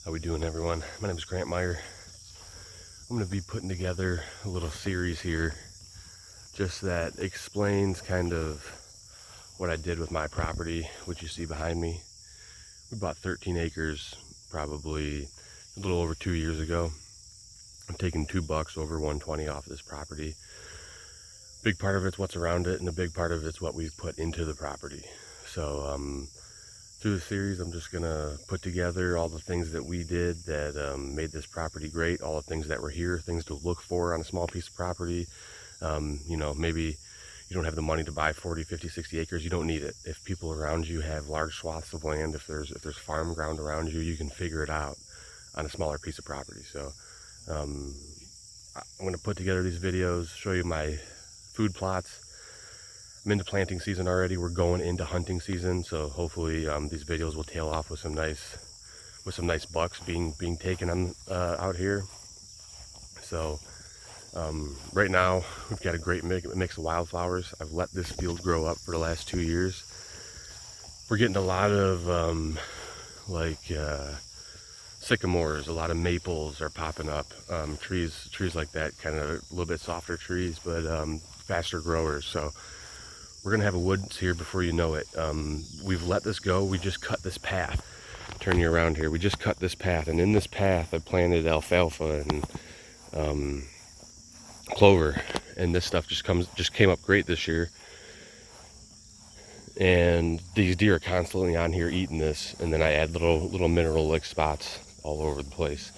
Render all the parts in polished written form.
How we doing, everyone? My name is Grant Meyer. I'm going to be putting together a little series here just that explains kind of what I did with my property, which you see behind me. We bought 13 acres probably a little over 2 years ago. I'm taking $2 over 120 off this property. Big part of it's what's around it, and a big part of it's what we've put into the property. So through the series, I'm just gonna put together all the things that we did that made this property great, all the things that were here, things to look for on a small piece of property. You know, maybe you don't have the money to buy 40, 50, 60 acres. You don't need it. If people around you have large swaths of land, if there's farm ground around you, you can figure it out on a smaller piece of property. So I'm gonna put together these videos, show you my food plots. I'm into planting season already. We're going into hunting season, so hopefully these videos will tail off with some nice bucks being taken on out here. So right now we've got a great mix of wildflowers. I've let this field grow up for the last 2 years. We're getting a lot of sycamores, a lot of maples are popping up. Trees like that, kind of a little bit softer trees, but faster growers. So we're gonna have a woods here before you know it. We've let this go. We just cut this path. Turn you around here. We just cut this path, and in this path I planted alfalfa and clover, and this stuff just came up great this year. And these deer are constantly on here eating this, and then I add little mineral lick spots all over the place.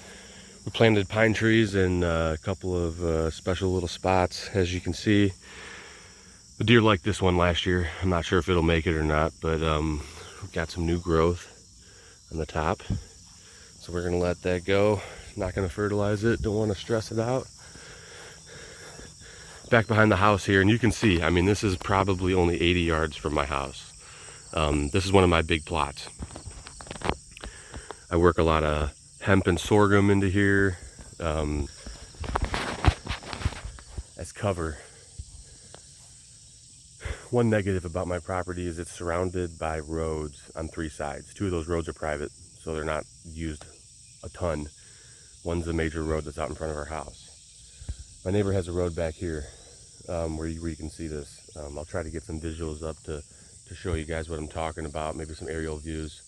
We planted pine trees in a couple of special little spots, as you can see. The deer liked this one last year. I'm not sure if it'll make it or not, but we've got some new growth on the top. So we're gonna let that go. Not gonna fertilize it, don't wanna stress it out. Back behind the house here, and you can see, I mean, this is probably only 80 yards from my house. This is one of my big plots. I work a lot of hemp and sorghum into here as cover. One negative about my property is it's surrounded by roads on 3 sides. 2 of those roads are private, so they're not used a ton. One's a major road that's out in front of our house. My neighbor has a road back here where you can see this. I'll try to get some visuals up to show you guys what I'm talking about, maybe some aerial views.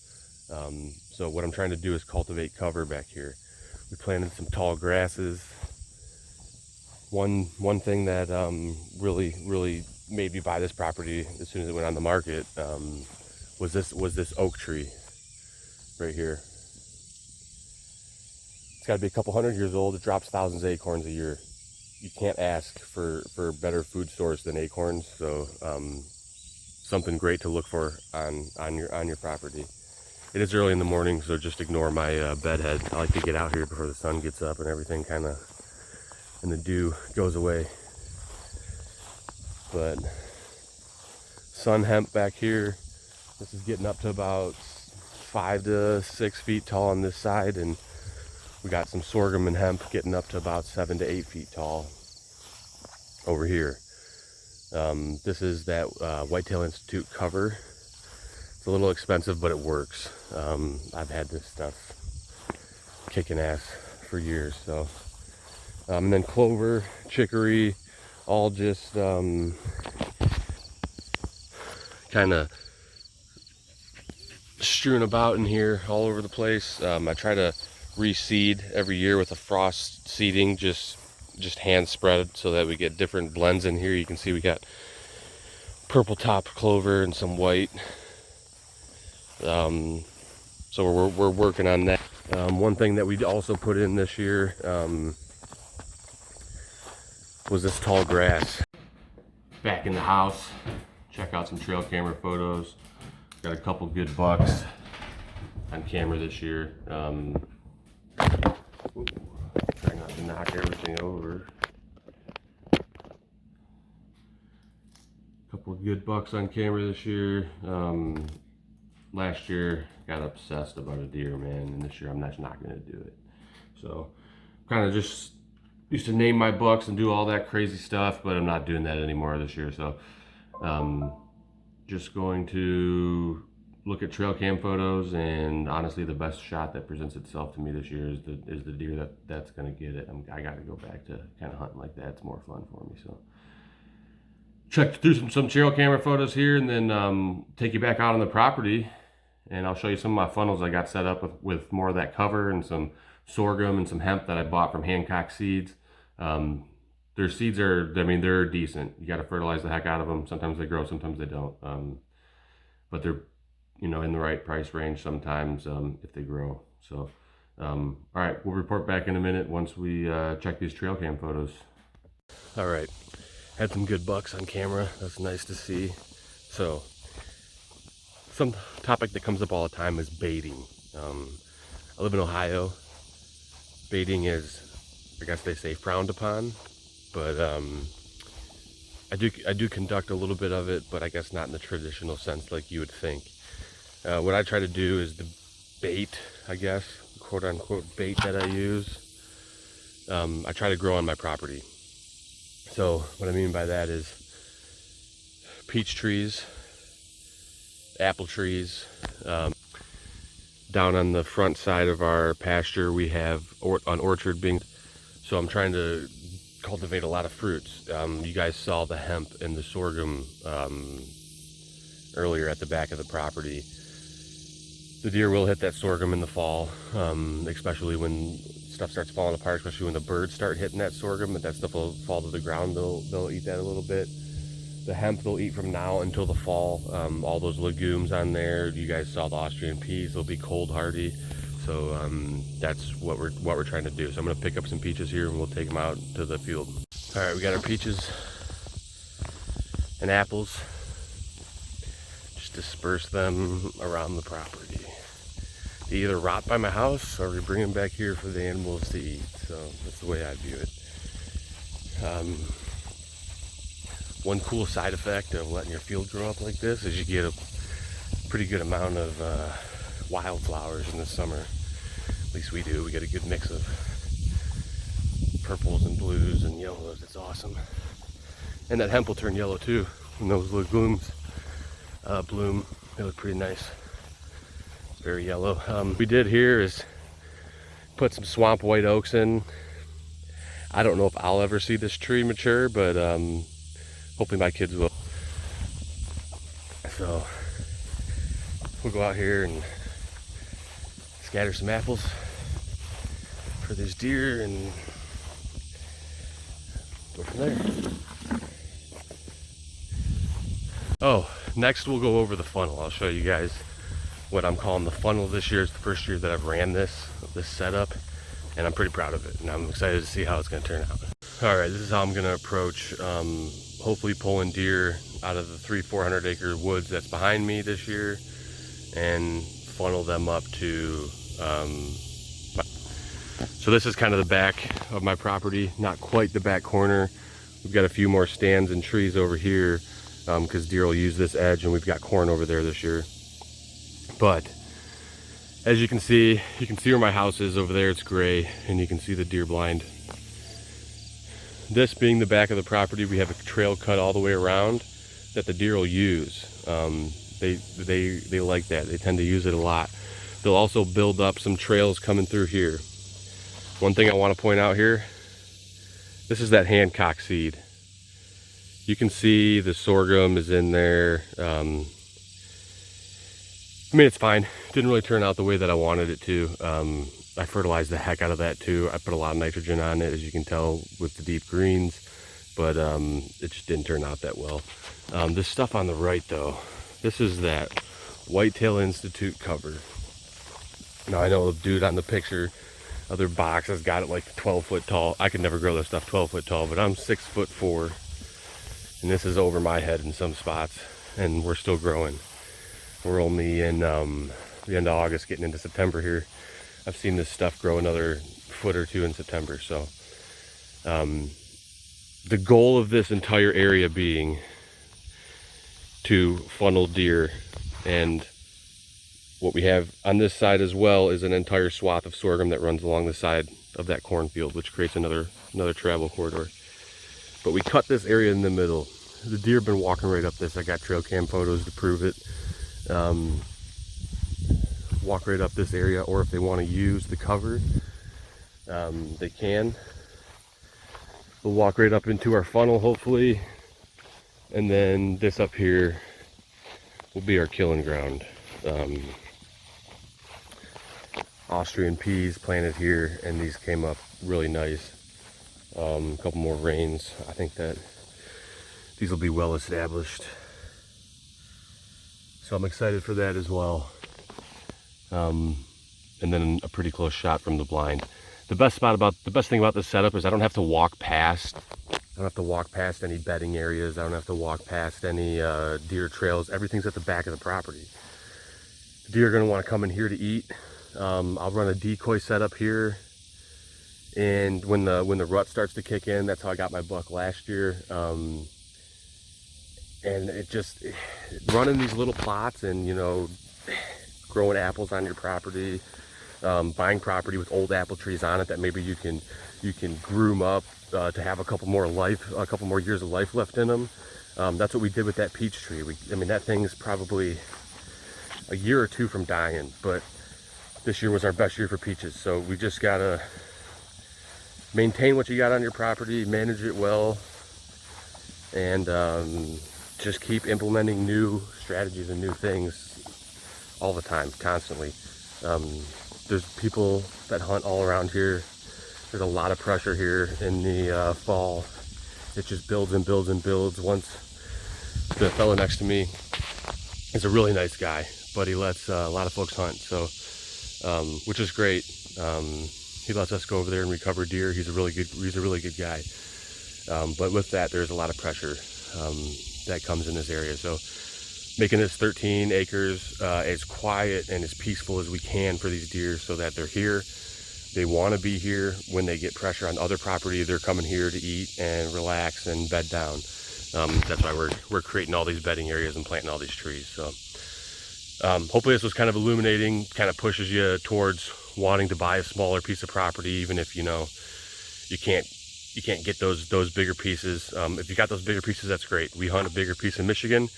So what I'm trying to do is cultivate cover back here. We planted some tall grasses. One thing that really made me buy this property as soon as it went on the market was this oak tree right here. It's got to be a couple hundred years old. It drops thousands of acorns a year. You can't ask for better food source than acorns. So something great to look for on your property. It is early in the morning, so just ignore my bedhead. I like to get out here before the sun gets up and everything and the dew goes away. But sun hemp back here. This is getting up to about 5 to 6 feet tall on this side, and we got some sorghum and hemp getting up to about 7 to 8 feet tall over here. This is that Whitetail Institute cover. It's a little expensive, but it works. I've had this stuff kicking ass for years. So, and then clover, chicory, all just kind of strewn about in here all over the place. I try to reseed every year with a frost seeding, just hand spread, so that we get different blends in here. You can see we got purple top clover and some white. So we're working on that. One thing that we also put in this year was this tall grass. Back in the house, check out some trail camera photos. Got a couple good bucks on camera this year. Try not to knock everything over. Couple good bucks on camera this year. Last year got obsessed about a deer, man, and this year I'm not gonna do it. So kind of just used to name my bucks and do all that crazy stuff, but I'm not doing that anymore this year. So just going to look at trail cam photos, and honestly, the best shot that presents itself to me this year is the deer that's gonna get it. I got to go back to kind of hunting like that. It's more fun for me. So check through some trail camera photos here, and then take you back out on the property, and I'll show you some of my funnels I got set up with more of that cover and some sorghum and some hemp that I bought from Hancock Seeds. Their seeds are, I mean, they're decent. You got to fertilize the heck out of them. Sometimes they grow, sometimes they don't. But they're, you know, in the right price range sometimes if they grow. So, all right, we'll report back in a minute once we check these trail cam photos. All right, had some good bucks on camera. That's nice to see. So, some topic that comes up all the time is baiting. I live in Ohio. Baiting is, I guess they say, frowned upon, but I do conduct a little bit of it, but I guess not in the traditional sense like you would think. What I try to do is the bait, I guess, quote unquote bait that I use, I try to grow on my property. So what I mean by that is peach trees, apple trees. Down on the front side of our pasture we have an orchard being, so I'm trying to cultivate a lot of fruits. You guys saw the hemp and the sorghum earlier at the back of the property. The deer will hit that sorghum in the fall, especially when stuff starts falling apart, especially when the birds start hitting that sorghum, and that stuff will fall to the ground. They'll eat that a little bit. The hemp they'll eat from now until the fall. All those legumes on there, you guys saw the Austrian peas, they'll be cold hardy. So that's what we're trying to do. So I'm gonna pick up some peaches here and we'll take them out to the field. All right, we got our peaches and apples. Just disperse them around the property. They either rot by my house or we bring them back here for the animals to eat. So that's the way I view it. One cool side effect of letting your field grow up like this is you get a pretty good amount of wildflowers in the summer. At least we do. We get a good mix of purples and blues and yellows. It's awesome. And that hemp will turn yellow too when those legumes bloom. They look pretty nice. Very yellow. What we did here is put some swamp white oaks in. I don't know if I'll ever see this tree mature, but hopefully my kids will. So we'll go out here and scatter some apples for this deer and go from there. Oh, next we'll go over the funnel. I'll show you guys what I'm calling the funnel this year. It's the first year that I've ran this setup, and I'm pretty proud of it, and I'm excited to see how it's going to turn out. All right, this is how I'm going to approach hopefully pulling deer out of the 300-400 acre woods that's behind me this year and funnel them up to so this is kind of the back of my property, not quite the back corner. We've got a few more stands and trees over here because deer will use this edge, and we've got corn over there this year. But as you can see where my house is over there. It's gray, and you can see the deer blind. This being the back of the property, we have a trail cut all the way around that the deer will use. They like that. They tend to use it a lot. They'll also build up some trails coming through here. One thing I want to point out here, this is that Hancock seed. You can see the sorghum is in there. I mean, it's fine. It didn't really turn out the way that I wanted it to. I fertilized the heck out of that too. I put a lot of nitrogen on it, as you can tell with the deep greens, but it just didn't turn out that well. This stuff on the right though, this is that Whitetail Institute cover. Now I know the dude on the picture, other box, has got it like 12 foot tall. I could never grow this stuff 12 foot tall, but I'm 6'4", and this is over my head in some spots, and we're still growing. We're only in the end of August, getting into September here. I've seen this stuff grow another foot or two in September. So the goal of this entire area being to funnel deer, and what we have on this side as well is an entire swath of sorghum that runs along the side of that cornfield, which creates another travel corridor. But we cut this area in the middle. The deer have been walking right up this. I got trail cam photos to prove it. walk right up this area, or if they want to use the cover, they can. We'll walk right up into our funnel, hopefully, and then this up here will be our killing ground. Austrian peas planted here, and these came up really nice. A couple more rains. I think that these will be well established. So I'm excited for that as well. And then a pretty close shot from the blind. The best thing about this setup is I don't have to walk past any bedding areas. I don't have to walk past any deer trails. Everything's at the back of the property. The deer are going to want to come in here to eat. I'll run a decoy setup here, and when the rut starts to kick in, that's how I got my buck last year. And it just running these little plots, and you know, growing apples on your property, buying property with old apple trees on it that maybe you can groom up to have a couple more years of life left in them. That's what we did with that peach tree. I mean, that thing's probably a year or two from dying, but this year was our best year for peaches. So we just gotta maintain what you got on your property, manage it well, and just keep implementing new strategies and new things all the time, constantly. There's people that hunt all around here. There's a lot of pressure here in the fall. It just builds and builds and builds. Once the fellow next to me is a really nice guy, but he lets a lot of folks hunt, so which is great. He lets us go over there and recover deer. He's a really good guy. But with that, there's a lot of pressure that comes in this area. So making this 13 acres as quiet and as peaceful as we can for these deer, so that they're here. They want to be here. When they get pressure on other property, they're coming here to eat and relax and bed down. That's why we're creating all these bedding areas and planting all these trees. So hopefully this was kind of illuminating, kind of pushes you towards wanting to buy a smaller piece of property, even if you know you can't get those bigger pieces. If you got those bigger pieces, that's great. We hunt a bigger piece in Michigan,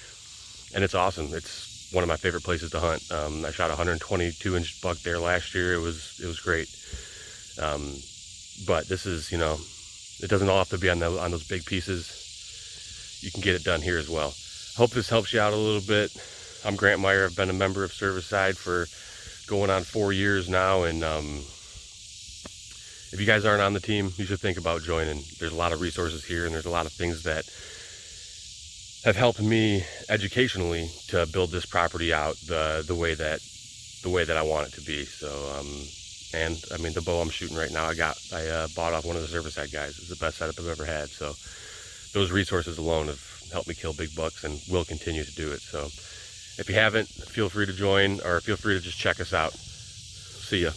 and it's awesome. It's one of my favorite places to hunt. I shot a 122-inch buck there last year. It was great. But this is, you know, it doesn't all have to be on those big pieces. You can get it done here as well. Hope this helps you out a little bit. I'm Grant Meyer. I've been a member of Serviceside for going on 4 years now, and if you guys aren't on the team, you should think about joining. There's a lot of resources here, and there's a lot of things that have helped me educationally to build this property out the way that I want it to be. So and I mean, the bow I'm shooting right now, I bought off one of the Serviceside guys. It's the best setup I've ever had. So those resources alone have helped me kill big bucks, and will continue to do it. So if you haven't, feel free to join, or feel free to just check us out. See ya.